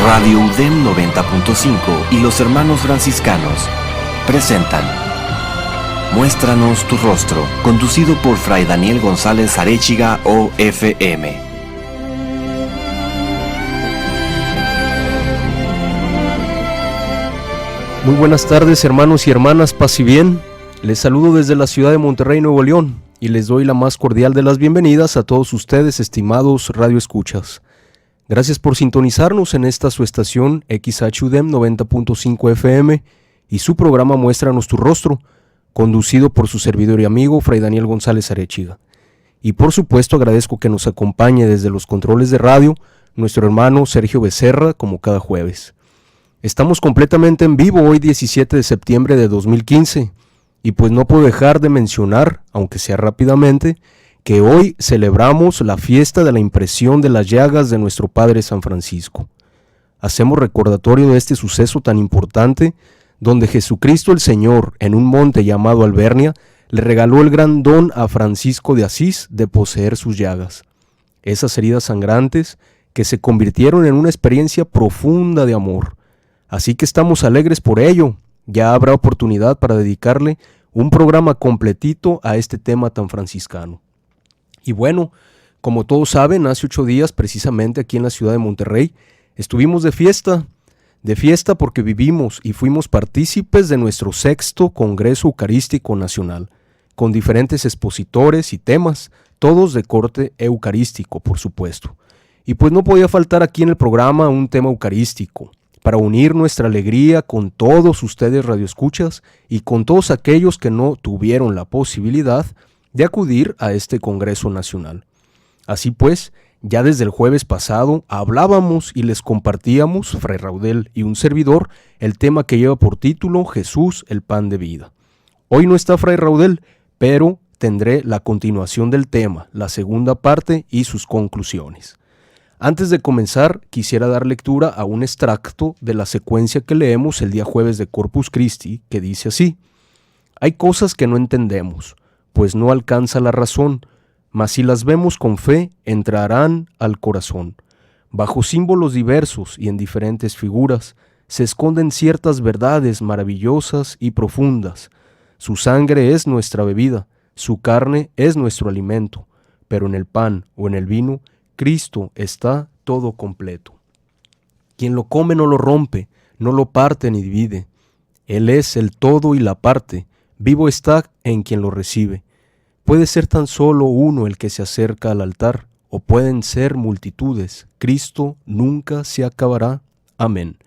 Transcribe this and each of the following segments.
Radio UDEM 90.5 y los hermanos franciscanos presentan Muéstranos tu rostro, conducido por Fray Daniel González Arechiga, OFM. Muy buenas tardes, hermanos y hermanas, paz y bien. Les saludo desde la ciudad de Monterrey, Nuevo León, y les doy la más cordial de las bienvenidas a todos ustedes, estimados radioescuchas. Gracias por sintonizarnos en esta su estación XHUDEM 90.5 FM y su programa Muéstranos tu rostro, conducido por su servidor y amigo Fray Daniel González Arechiga. Y por supuesto agradezco que nos acompañe desde los controles de radio nuestro hermano Sergio Becerra, como cada jueves. Estamos completamente en vivo hoy 17 de septiembre de 2015 y pues no puedo dejar de mencionar, aunque sea rápidamente, que hoy celebramos la fiesta de la impresión de las llagas de nuestro Padre San Francisco. Hacemos recordatorio de este suceso tan importante, donde Jesucristo el Señor, en un monte llamado Albernia, le regaló el gran don a Francisco de Asís de poseer sus llagas. Esas heridas sangrantes que se convirtieron en una experiencia profunda de amor. Así que estamos alegres por ello. Ya habrá oportunidad para dedicarle un programa completito a este tema tan franciscano. Y bueno, como todos saben, hace 8 días, precisamente aquí en la ciudad de Monterrey, estuvimos de fiesta porque vivimos y fuimos partícipes de nuestro 6º Congreso Eucarístico Nacional, con diferentes expositores y temas, todos de corte eucarístico, por supuesto. Y pues no podía faltar aquí en el programa un tema eucarístico, para unir nuestra alegría con todos ustedes radioescuchas y con todos aquellos que no tuvieron la posibilidad de acudir a este Congreso Nacional. Así pues, ya desde el jueves pasado hablábamos y les compartíamos, Fray Raudel y un servidor, el tema que lleva por título Jesús, el pan de vida. Hoy no está Fray Raudel, pero tendré la continuación del tema, la segunda parte y sus conclusiones. Antes de comenzar, quisiera dar lectura a un extracto de la secuencia que leemos el día jueves de Corpus Christi, que dice así: hay cosas que no entendemos, pues no alcanza la razón, mas si las vemos con fe, entrarán al corazón. Bajo símbolos diversos y en diferentes figuras, se esconden ciertas verdades maravillosas y profundas. Su sangre es nuestra bebida, su carne es nuestro alimento, pero en el pan o en el vino, Cristo está todo completo. Quien lo come no lo rompe, no lo parte ni divide. Él es el todo y la parte, vivo está en quien lo recibe. Puede ser tan solo uno el que se acerca al altar, o pueden ser multitudes. Cristo nunca se acabará. Amén.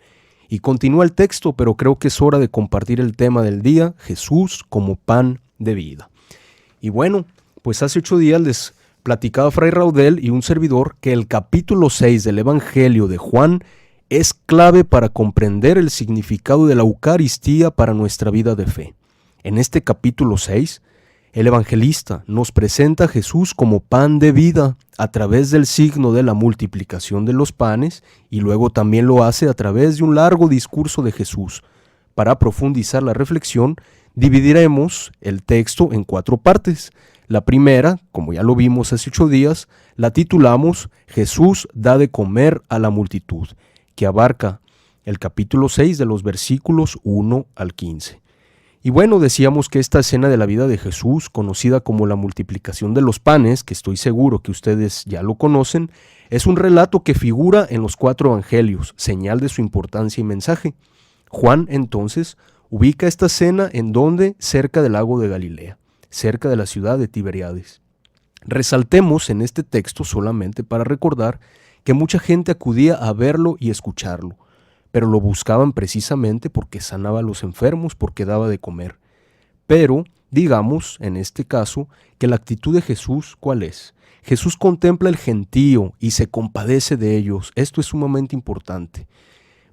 Y continúa el texto, pero creo que es hora de compartir el tema del día, Jesús como pan de vida. Y bueno, pues hace 8 días les platicaba Fray Raudel y un servidor que el capítulo 6 del Evangelio de Juan es clave para comprender el significado de la Eucaristía para nuestra vida de fe. En este capítulo 6, el evangelista nos presenta a Jesús como pan de vida a través del signo de la multiplicación de los panes y luego también lo hace a través de un largo discurso de Jesús. Para profundizar la reflexión, dividiremos el texto en 4 partes. La primera, como ya lo vimos hace 8 días, la titulamos Jesús da de comer a la multitud, que abarca el capítulo 6 de los versículos 1 al 15. Y bueno, decíamos que esta escena de la vida de Jesús, conocida como la multiplicación de los panes, que estoy seguro que ustedes ya lo conocen, es un relato que figura en los 4 evangelios, señal de su importancia y mensaje. Juan, entonces, ubica esta escena en donde, cerca del lago de Galilea, cerca de la ciudad de Tiberíades. Resaltemos en este texto solamente para recordar que mucha gente acudía a verlo y escucharlo, pero lo buscaban precisamente porque sanaba a los enfermos, porque daba de comer. Pero, digamos, en este caso, que la actitud de Jesús, ¿cuál es? Jesús contempla el gentío y se compadece de ellos. Esto es sumamente importante.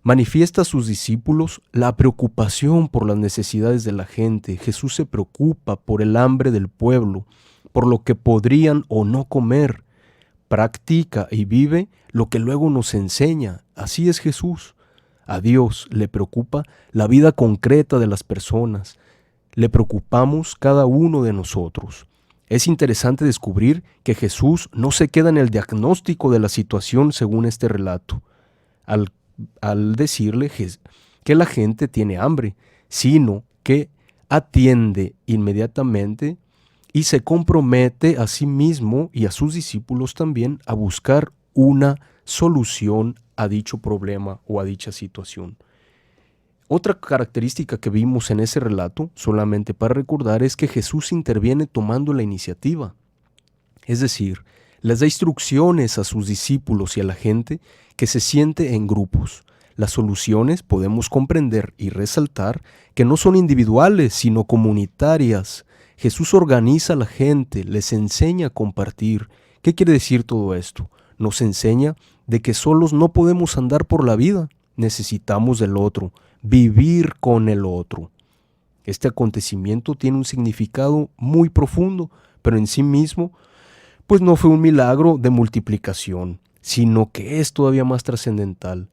Manifiesta a sus discípulos la preocupación por las necesidades de la gente. Jesús se preocupa por el hambre del pueblo, por lo que podrían o no comer. Practica y vive lo que luego nos enseña. Así es Jesús. A Dios le preocupa la vida concreta de las personas. Le preocupamos cada uno de nosotros. Es interesante descubrir que Jesús no se queda en el diagnóstico de la situación según este relato, al decirle que la gente tiene hambre, sino que atiende inmediatamente y se compromete a sí mismo y a sus discípulos también a buscar una solución a dicho problema o a dicha situación. Otra característica que vimos en ese relato, solamente para recordar, es que Jesús interviene tomando la iniciativa. Es decir, les da instrucciones a sus discípulos y a la gente que se siente en grupos. Las soluciones podemos comprender y resaltar que no son individuales, sino comunitarias. Jesús organiza a la gente, les enseña a compartir. ¿Qué quiere decir todo esto? Nos enseña de que solos no podemos andar por la vida, necesitamos del otro, vivir con el otro. Este acontecimiento tiene un significado muy profundo, pero en sí mismo, pues no fue un milagro de multiplicación, sino que es todavía más trascendental.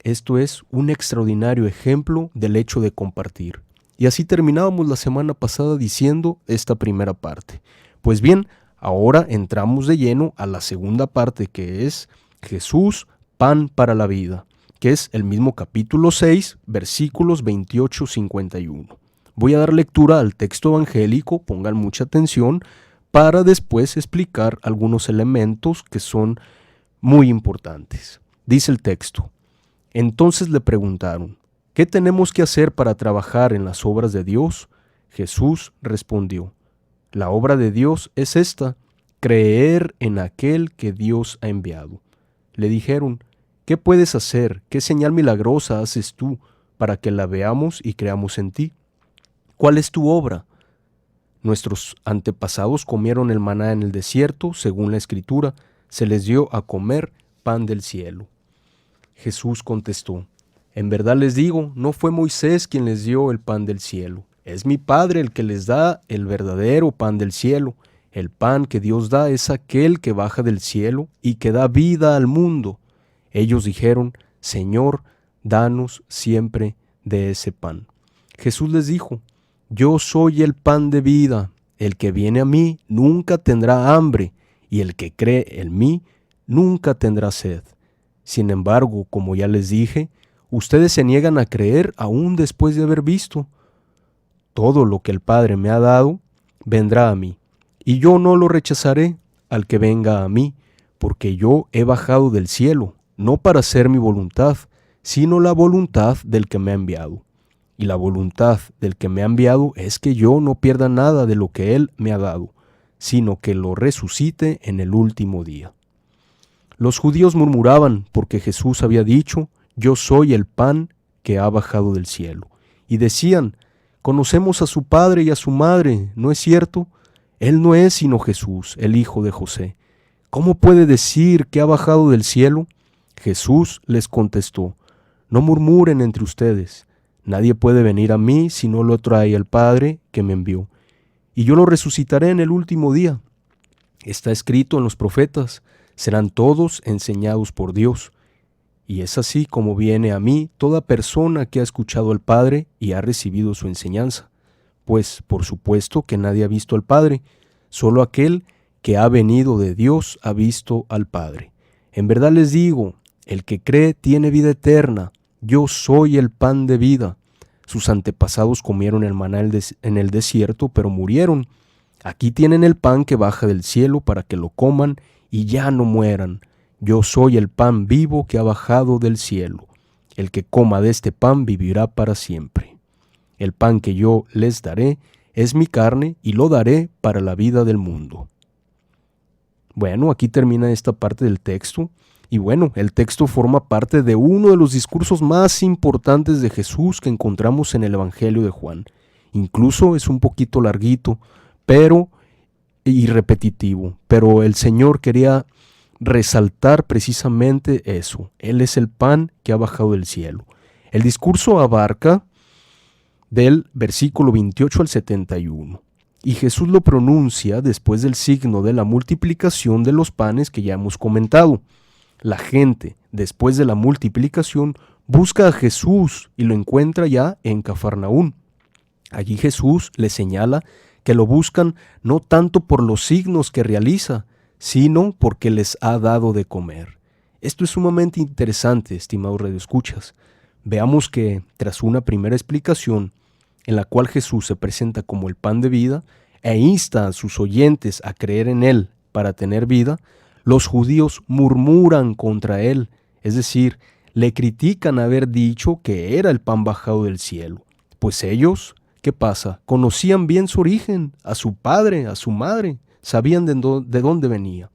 Esto es un extraordinario ejemplo del hecho de compartir. Y así terminábamos la semana pasada diciendo esta primera parte. Pues bien, ahora entramos de lleno a la segunda parte, que es Jesús, pan para la vida, que es el mismo capítulo 6, versículos 28-51. Voy a dar lectura al texto evangélico, pongan mucha atención, para después explicar algunos elementos que son muy importantes. Dice el texto: entonces le preguntaron, ¿qué tenemos que hacer para trabajar en las obras de Dios? Jesús respondió, la obra de Dios es esta, creer en aquel que Dios ha enviado. Le dijeron, ¿qué puedes hacer? ¿Qué señal milagrosa haces tú para que la veamos y creamos en ti? ¿Cuál es tu obra? Nuestros antepasados comieron el maná en el desierto, según la Escritura, se les dio a comer pan del cielo. Jesús contestó, en verdad les digo, no fue Moisés quien les dio el pan del cielo, es mi Padre el que les da el verdadero pan del cielo. El pan que Dios da es aquel que baja del cielo y que da vida al mundo. Ellos dijeron, Señor, danos siempre de ese pan. Jesús les dijo, yo soy el pan de vida, el que viene a mí nunca tendrá hambre, y el que cree en mí nunca tendrá sed. Sin embargo, como ya les dije, ustedes se niegan a creer aún después de haber visto. Todo lo que el Padre me ha dado, vendrá a mí, y yo no lo rechazaré al que venga a mí, porque yo he bajado del cielo, no para hacer mi voluntad, sino la voluntad del que me ha enviado. Y la voluntad del que me ha enviado es que yo no pierda nada de lo que Él me ha dado, sino que lo resucite en el último día. Los judíos murmuraban porque Jesús había dicho, yo soy el pan que ha bajado del cielo. Y decían, conocemos a su padre y a su madre, ¿no es cierto? Él no es sino Jesús, el hijo de José. ¿Cómo puede decir que ha bajado del cielo? Jesús les contestó, no murmuren entre ustedes. Nadie puede venir a mí si no lo trae el Padre que me envió. Y yo lo resucitaré en el último día. Está escrito en los profetas, serán todos enseñados por Dios. Y es así como viene a mí toda persona que ha escuchado al Padre y ha recibido su enseñanza. Pues, por supuesto que nadie ha visto al Padre, solo aquel que ha venido de Dios ha visto al Padre. En verdad les digo, el que cree tiene vida eterna. Yo soy el pan de vida. Sus antepasados comieron el maná en el desierto, pero murieron. Aquí tienen el pan que baja del cielo para que lo coman y ya no mueran. Yo soy el pan vivo que ha bajado del cielo. El que coma de este pan vivirá para siempre. El pan que yo les daré es mi carne y lo daré para la vida del mundo. Bueno, aquí termina esta parte del texto. Y bueno, el texto forma parte de uno de los discursos más importantes de Jesús que encontramos en el Evangelio de Juan. Incluso es un poquito larguito, y repetitivo, pero el Señor quería resaltar precisamente eso. Él es el pan que ha bajado del cielo. El discurso abarca del versículo 28 al 71. Y Jesús lo pronuncia después del signo de la multiplicación de los panes que ya hemos comentado. La gente, después de la multiplicación, busca a Jesús y lo encuentra ya en Cafarnaún. Allí Jesús le señala que lo buscan no tanto por los signos que realiza, sino porque les ha dado de comer. Esto es sumamente interesante, estimados radioescuchas. Veamos que, tras una primera explicación, en la cual Jesús se presenta como el pan de vida e insta a sus oyentes a creer en Él para tener vida, los judíos murmuran contra Él, es decir, le critican haber dicho que era el pan bajado del cielo. Pues ellos, ¿qué pasa? Conocían bien su origen, a su padre, a su madre, sabían de dónde venía.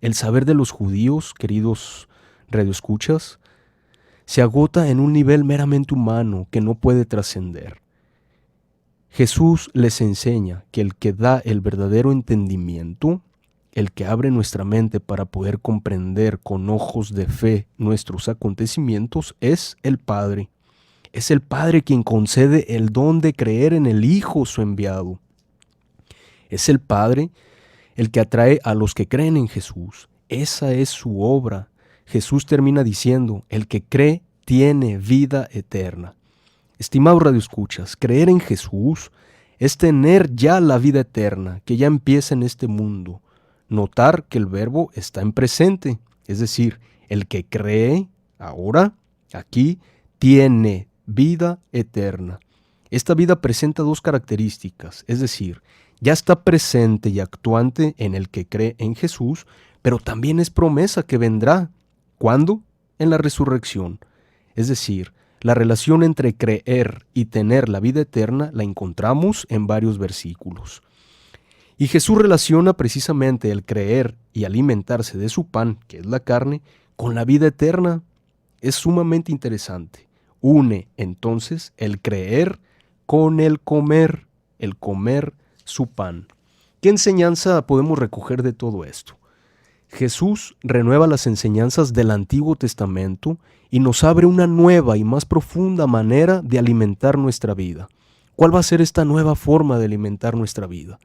El saber de los judíos, queridos radioescuchas, se agota en un nivel meramente humano que no puede trascender. Jesús les enseña que el que da el verdadero entendimiento, el que abre nuestra mente para poder comprender con ojos de fe nuestros acontecimientos, es el Padre. Es el Padre quien concede el don de creer en el Hijo, su enviado. Es el Padre el que atrae a los que creen en Jesús. Esa es su obra. Jesús termina diciendo, el que cree tiene vida eterna. Estimados radioescuchas, creer en Jesús es tener ya la vida eterna, que ya empieza en este mundo. Notar que el verbo está en presente, es decir, el que cree ahora, aquí, tiene vida eterna. Esta vida presenta dos características, es decir, ya está presente y actuante en el que cree en Jesús, pero también es promesa que vendrá. ¿Cuándo? En la resurrección. Es decir, la relación entre creer y tener la vida eterna la encontramos en varios versículos. Y Jesús relaciona precisamente el creer y alimentarse de su pan, que es la carne, con la vida eterna. Es sumamente interesante. Une entonces el creer con el comer su pan. ¿Qué enseñanza podemos recoger de todo esto? Jesús renueva las enseñanzas del Antiguo Testamento y nos abre una nueva y más profunda manera de alimentar nuestra vida. ¿Cuál va a ser esta nueva forma de alimentar nuestra vida?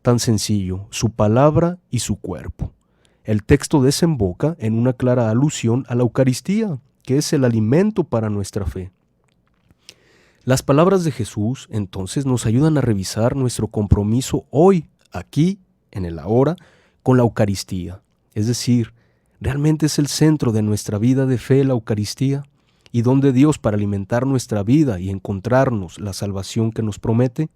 Tan sencillo, su palabra y su cuerpo. El texto desemboca en una clara alusión a la Eucaristía, que es el alimento para nuestra fe. Las palabras de Jesús, entonces, nos ayudan a revisar nuestro compromiso hoy, aquí, en el ahora, con la Eucaristía. Es decir, ¿realmente es el centro de nuestra vida de fe la Eucaristía? ¿Y dónde Dios para alimentar nuestra vida y encontrarnos la salvación que nos promete?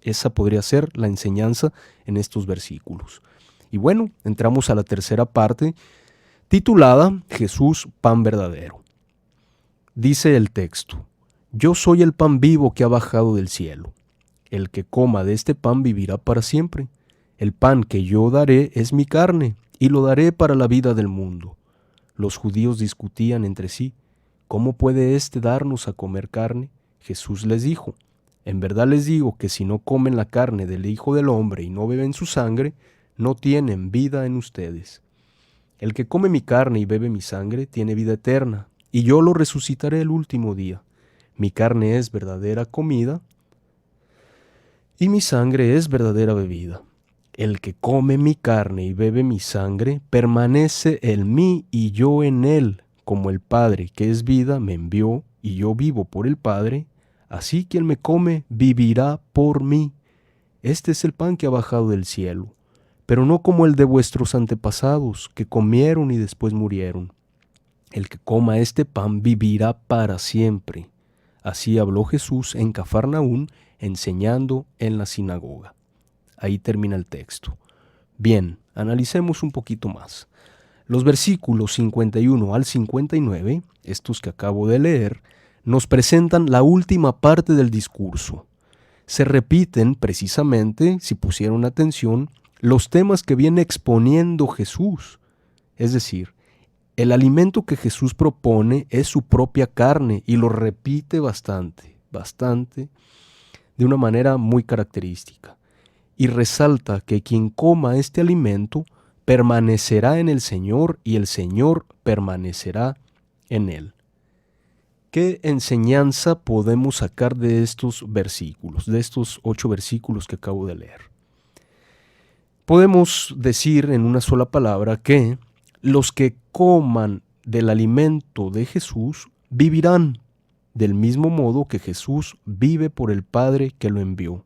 Esa podría ser la enseñanza en estos versículos. Y bueno, entramos a la tercera parte, titulada Jesús, pan verdadero. Dice el texto, yo soy el pan vivo que ha bajado del cielo. El que coma de este pan vivirá para siempre. El pan que yo daré es mi carne, y lo daré para la vida del mundo. Los judíos discutían entre sí, ¿cómo puede éste darnos a comer carne? Jesús les dijo, en verdad les digo que si no comen la carne del Hijo del Hombre y no beben su sangre, no tienen vida en ustedes. El que come mi carne y bebe mi sangre tiene vida eterna, y yo lo resucitaré el último día. Mi carne es verdadera comida, y mi sangre es verdadera bebida. El que come mi carne y bebe mi sangre, permanece en mí y yo en él, como el Padre, que es vida, me envió, y yo vivo por el Padre, así quien me come vivirá por mí. Este es el pan que ha bajado del cielo, pero no como el de vuestros antepasados, que comieron y después murieron. El que coma este pan vivirá para siempre. Así habló Jesús en Cafarnaún, enseñando en la sinagoga. Ahí termina el texto. Bien, analicemos un poquito más. Los versículos 51 al 59, estos que acabo de leer, nos presentan la última parte del discurso. Se repiten precisamente, si pusieron atención, los temas que viene exponiendo Jesús. Es decir, el alimento que Jesús propone es su propia carne y lo repite bastante, de una manera muy característica. Y resalta que quien coma este alimento permanecerá en el Señor y el Señor permanecerá en él. ¿Qué enseñanza podemos sacar de estos versículos, de estos 8 versículos que acabo de leer? Podemos decir en una sola palabra que los que coman del alimento de Jesús vivirán del mismo modo que Jesús vive por el Padre que lo envió.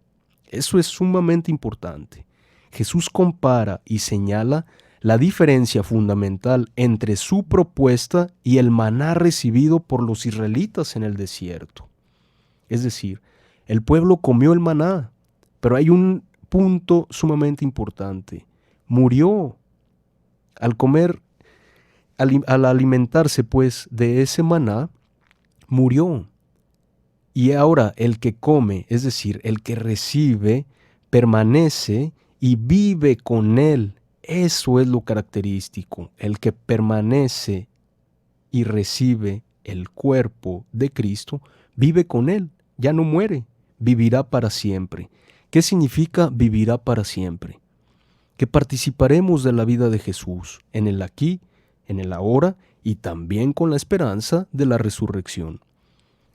Eso es sumamente importante. Jesús compara y señala la diferencia fundamental entre su propuesta y el maná recibido por los israelitas en el desierto. Es decir, el pueblo comió el maná, pero hay un punto sumamente importante. Murió al comer, al alimentarse pues de ese maná, murió. Y ahora el que come, es decir, el que recibe, permanece y vive con él. Eso es lo característico. El que permanece y recibe el cuerpo de Cristo, vive con él, ya no muere, vivirá para siempre. ¿Qué significa vivirá para siempre? Que participaremos de la vida de Jesús, en el aquí, en el ahora y también con la esperanza de la resurrección.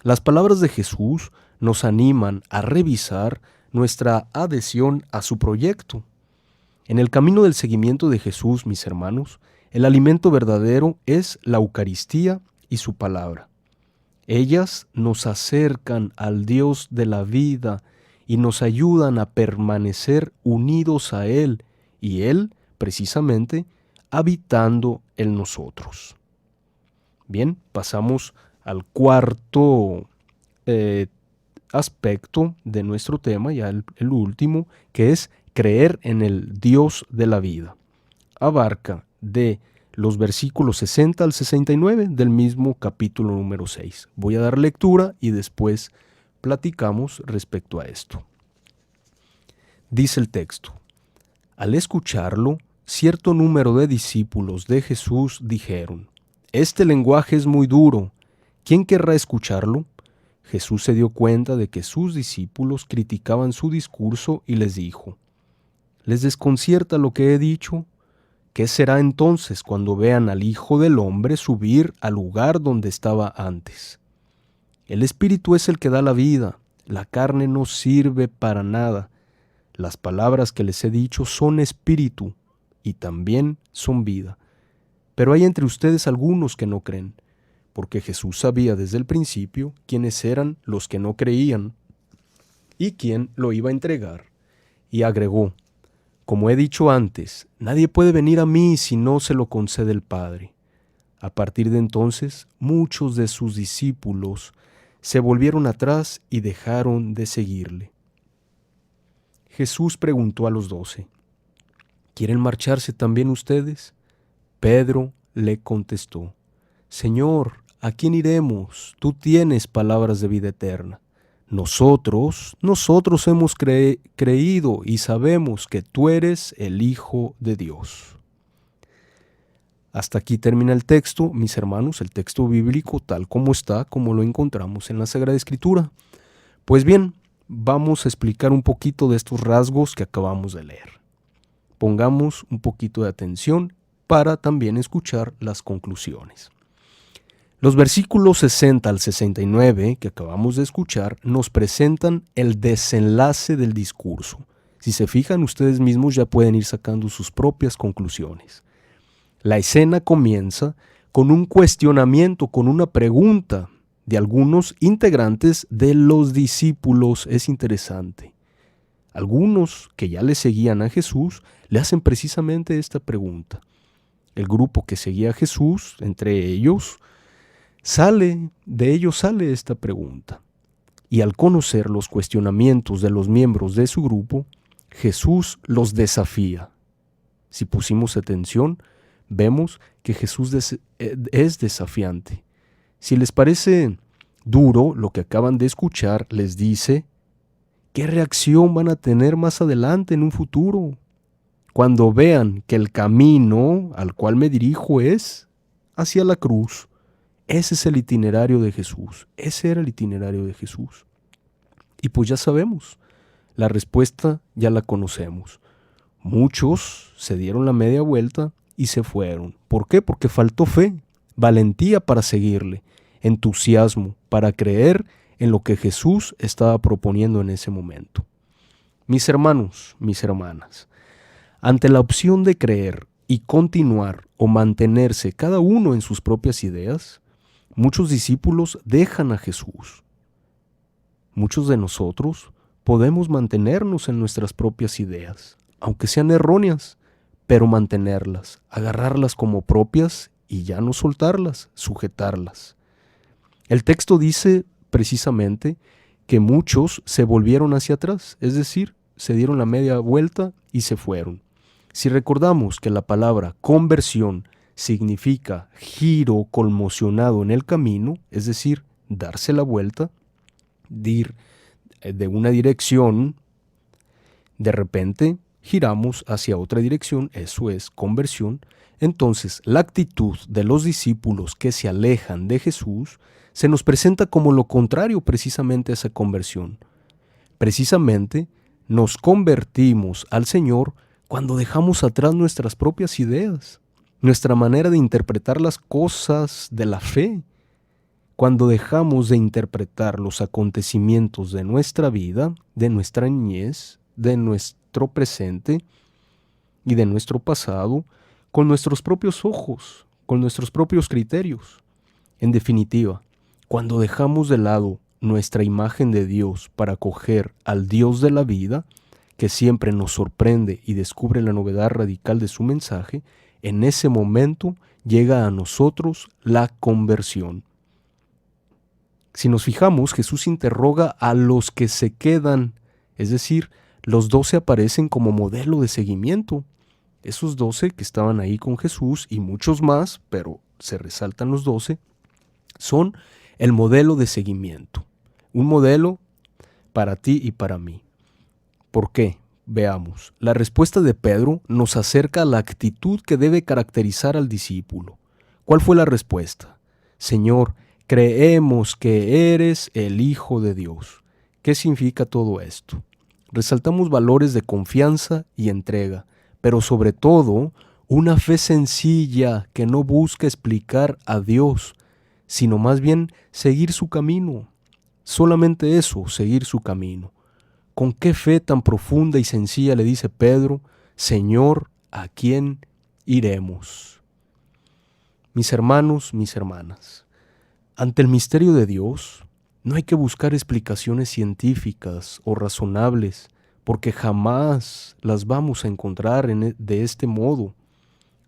Las palabras de Jesús nos animan a revisar nuestra adhesión a su proyecto. En el camino del seguimiento de Jesús, mis hermanos, el alimento verdadero es la Eucaristía y su palabra. Ellas nos acercan al Dios de la vida y nos ayudan a permanecer unidos a Él y Él, precisamente, habitando en nosotros. Bien, pasamos al cuarto aspecto de nuestro tema, ya el último, que es creer en el Dios de la vida. Abarca de los versículos 60 al 69 del mismo capítulo número 6. Voy a dar lectura y después platicamos respecto a esto. Dice el texto: al escucharlo, cierto número de discípulos de Jesús dijeron: «Este lenguaje es muy duro, ¿quién querrá escucharlo?». Jesús se dio cuenta de que sus discípulos criticaban su discurso y les dijo: «¿Les desconcierta lo que he dicho? ¿Qué será entonces cuando vean al Hijo del Hombre subir al lugar donde estaba antes? El Espíritu es el que da la vida, la carne no sirve para nada. Las palabras que les he dicho son espíritu y también son vida. Pero hay entre ustedes algunos que no creen», porque Jesús sabía desde el principio quiénes eran los que no creían y quién lo iba a entregar. Y agregó: «Como he dicho antes, nadie puede venir a mí si no se lo concede el Padre». A partir de entonces, muchos de sus discípulos se volvieron atrás y dejaron de seguirle. Jesús preguntó a los 12: «¿Quieren marcharse también ustedes?». Pedro le contestó: «Señor, ¿a quién iremos? Tú tienes palabras de vida eterna. Nosotros hemos creído y sabemos que tú eres el Hijo de Dios». Hasta aquí termina el texto, mis hermanos, el texto bíblico tal como está, como lo encontramos en la Sagrada Escritura. Pues bien, vamos a explicar un poquito de estos rasgos que acabamos de leer. Pongamos un poquito de atención para también escuchar las conclusiones. Los versículos 60 al 69 que acabamos de escuchar nos presentan el desenlace del discurso. Si se fijan, ustedes mismos ya pueden ir sacando sus propias conclusiones. La escena comienza con un cuestionamiento, con una pregunta de algunos integrantes de los discípulos. Es interesante. Algunos que ya le seguían a Jesús le hacen precisamente esta pregunta. El grupo que seguía a Jesús, entre ellos, sale esta pregunta. Y al conocer los cuestionamientos de los miembros de su grupo, Jesús los desafía. Si pusimos atención, vemos que Jesús es desafiante. Si les parece duro lo que acaban de escuchar, les dice: ¿qué reacción van a tener más adelante en un futuro? Cuando vean que el camino al cual me dirijo es hacia la cruz. Ese es el itinerario de Jesús. Ese era el itinerario de Jesús. Y pues ya sabemos, la respuesta ya la conocemos. Muchos se dieron la media vuelta y se fueron. ¿Por qué? Porque faltó fe, valentía para seguirle, entusiasmo para creer en lo que Jesús estaba proponiendo en ese momento. Mis hermanos, mis hermanas, ante la opción de creer y continuar o mantenerse cada uno en sus propias ideas, muchos discípulos dejan a Jesús. Muchos de nosotros podemos mantenernos en nuestras propias ideas, aunque sean erróneas, pero mantenerlas, agarrarlas como propias y ya no soltarlas, sujetarlas. El texto dice precisamente que muchos se volvieron hacia atrás, es decir, se dieron la media vuelta y se fueron. Si recordamos que la palabra conversión significa giro conmocionado en el camino, es decir, darse la vuelta, ir de una dirección, de repente giramos hacia otra dirección, eso es conversión. Entonces, la actitud de los discípulos que se alejan de Jesús se nos presenta como lo contrario precisamente a esa conversión. Precisamente nos convertimos al Señor cuando dejamos atrás nuestras propias ideas, nuestra manera de interpretar las cosas de la fe, cuando dejamos de interpretar los acontecimientos de nuestra vida, de nuestra niñez, de nuestro presente y de nuestro pasado, con nuestros propios ojos, con nuestros propios criterios. En definitiva, cuando dejamos de lado nuestra imagen de Dios para acoger al Dios de la vida, que siempre nos sorprende y descubre la novedad radical de su mensaje, en ese momento llega a nosotros la conversión. Si nos fijamos, Jesús interroga a los que se quedan, es decir, los 12 aparecen como modelo de seguimiento. Esos 12 que estaban ahí con Jesús y muchos más, pero se resaltan los 12, son el modelo de seguimiento. Un modelo para ti y para mí. ¿Por qué? Veamos. La respuesta de Pedro nos acerca a la actitud que debe caracterizar al discípulo. ¿Cuál fue la respuesta? Señor, creemos que eres el Hijo de Dios. ¿Qué significa todo esto? Resaltamos valores de confianza y entrega, pero sobre todo una fe sencilla que no busca explicar a Dios, sino más bien seguir su camino. Solamente eso, seguir su camino. ¿Con qué fe tan profunda y sencilla le dice Pedro, Señor, ¿a quién iremos? Mis hermanos, mis hermanas, ante el misterio de Dios, no hay que buscar explicaciones científicas o razonables, porque jamás las vamos a encontrar de este modo.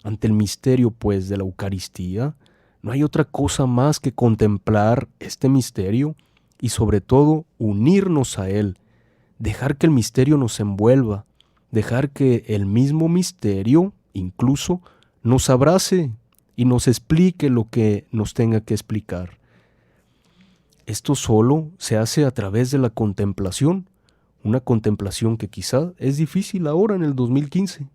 Ante el misterio, pues, de la Eucaristía, no hay otra cosa más que contemplar este misterio y, sobre todo, unirnos a él, dejar que el misterio nos envuelva, dejar que el mismo misterio, incluso, nos abrace y nos explique lo que nos tenga que explicar. Esto solo se hace a través de la contemplación, una contemplación que quizá es difícil ahora en el 2015.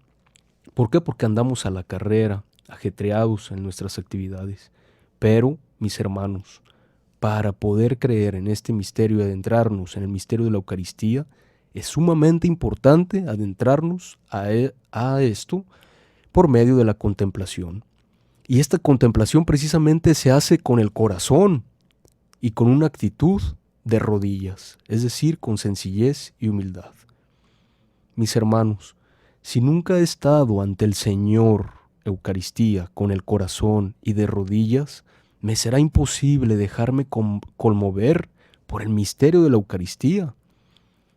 ¿Por qué? Porque andamos a la carrera, ajetreados en nuestras actividades. Pero, mis hermanos, para poder creer en este misterio y adentrarnos en el misterio de la Eucaristía, es sumamente importante adentrarnos a esto por medio de la contemplación. Y esta contemplación precisamente se hace con el corazón y con una actitud de rodillas, es decir, con sencillez y humildad. Mis hermanos, si nunca he estado ante el Señor Eucaristía con el corazón y de rodillas, me será imposible dejarme conmover por el misterio de la Eucaristía.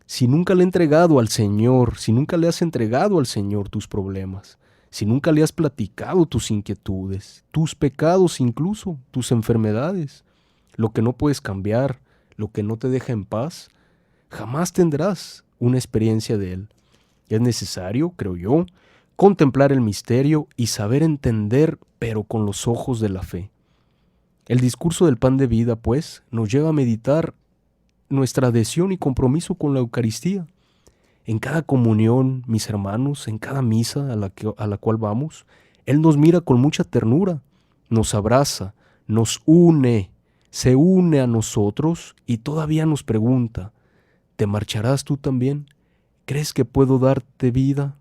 Si nunca le he entregado al Señor, si nunca le has entregado al Señor tus problemas, si nunca le has platicado tus inquietudes, tus pecados incluso, tus enfermedades, lo que no puedes cambiar, lo que no te deja en paz, jamás tendrás una experiencia de Él. Es necesario, creo yo, contemplar el misterio y saber entender, pero con los ojos de la fe. El discurso del pan de vida, pues, nos lleva a meditar nuestra adhesión y compromiso con la Eucaristía. En cada comunión, mis hermanos, en cada misa a la cual vamos, Él nos mira con mucha ternura, nos abraza, nos une, se une a nosotros y todavía nos pregunta, ¿te marcharás tú también? ¿Crees que puedo darte vida?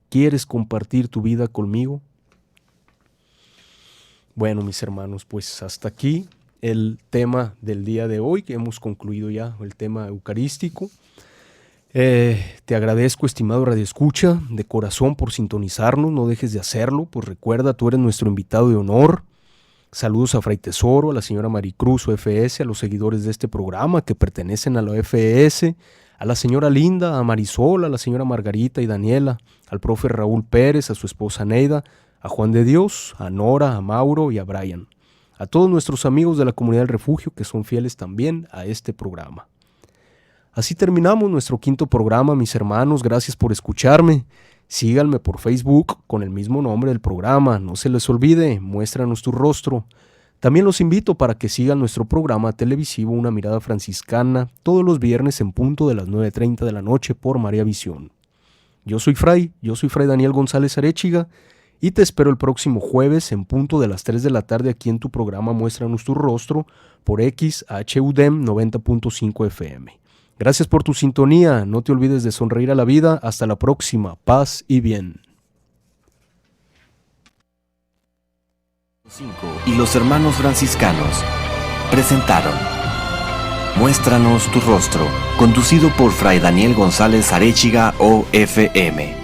¿Quieres compartir tu vida conmigo? Bueno, mis hermanos, pues hasta aquí el tema del día de hoy, que hemos concluido ya el tema eucarístico. Te agradezco, estimado radioescucha, de corazón por sintonizarnos, no dejes de hacerlo, pues recuerda, tú eres nuestro invitado de honor. Saludos a Fray Tesoro, a la señora Maricruz, OFS, a los seguidores de este programa que pertenecen a la OFS, a la señora Linda, a Marisol, a la señora Margarita y Daniela, al profe Raúl Pérez, a su esposa Neida, a Juan de Dios, a Nora, a Mauro y a Brian, a todos nuestros amigos de la comunidad del refugio que son fieles también a este programa. Así terminamos nuestro quinto programa, mis hermanos. Gracias por escucharme. Síganme por Facebook con el mismo nombre del programa. No se les olvide, muéstranos tu rostro. También los invito para que sigan nuestro programa televisivo Una Mirada Franciscana todos los viernes en punto de las 9:30 de la noche por María Visión. Yo soy Fray Daniel González Arechiga y te espero el próximo jueves en punto de las 3 de la tarde aquí en tu programa Muéstranos tu Rostro por XHUDEM 90.5 FM. Gracias por tu sintonía, no te olvides de sonreír a la vida. Hasta la próxima, paz y bien. Y los hermanos franciscanos presentaron Muéstranos tu Rostro, conducido por Fray Daniel González Arechiga, OFM.